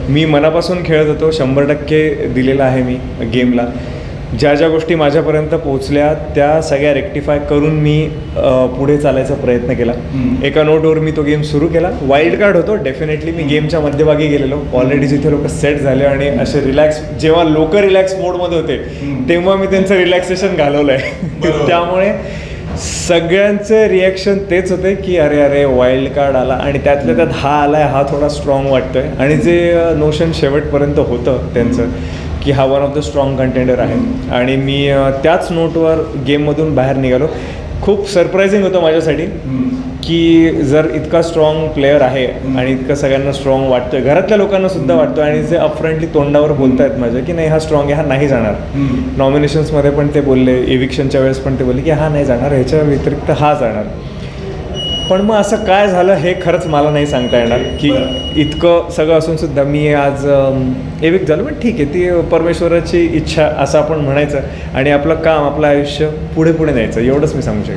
मी मनापासून खेळत होतो, 100% दिलेला आहे मी गेमला. ज्या ज्या गोष्टी माझ्यापर्यंत पोहोचल्या त्या सगळ्या रेक्टिफाय करून मी पुढे चालायचा प्रयत्न केला. एका नोटवर मी तो गेम सुरू केला. वाईल्ड कार्ड होतो डेफिनेटली. मी गेमच्या मध्यभागी गेलेलो, ऑलरेडी जिथे लोक सेट झाले आणि असे रिलॅक्स, जेव्हा लोक रिलॅक्स मोडमध्ये होते तेव्हा मी त्यांचं रिलॅक्सेशन घालवलं आहे. त्यामुळे सगळ्यांचं रिॲक्शन तेच होते की अरे अरे वाईल्ड कार्ड आला, आणि त्यातल्या त्यात हा आलाय, हा थोडा स्ट्रॉंग वाटतोय. आणि जे नोशन शेवटपर्यंत होतं त्यांचं की हा one of the strong contender आहे, आणि मी त्याच नोटवर गेममधून बाहेर निघालो. खूप सरप्रायझिंग होतं माझ्यासाठी की जर इतका स्ट्रॉंग प्लेअर आहे आणि इतकं सगळ्यांना स्ट्रॉंग वाटतोय, घरातल्या लोकांना सुद्धा वाटतं, आणि जे अपफ्रंटली तोंडावर बोलतायत माझ्या की नाही हा स्ट्रॉंग आहे, हा नाही जाणार. नॉमिनेशन्समध्ये पण ते बोलले, एविक्शनच्या वेळेस पण ते बोलले की हा नाही जाणार, ह्याच्या व्यतिरिक्त हा जाणार. पण मग असं काय झालं हे खरंच मला नाही सांगता येणार की इतकं सगळं असून सुद्धा मी आज एविक झालो. पण ठीक आहे, ती परमेश्वराची इच्छा असं आपण म्हणायचं, आणि आपलं काम, आपलं आयुष्य पुढे पुढे न्यायचं, एवढंच मी सांगू शकेल.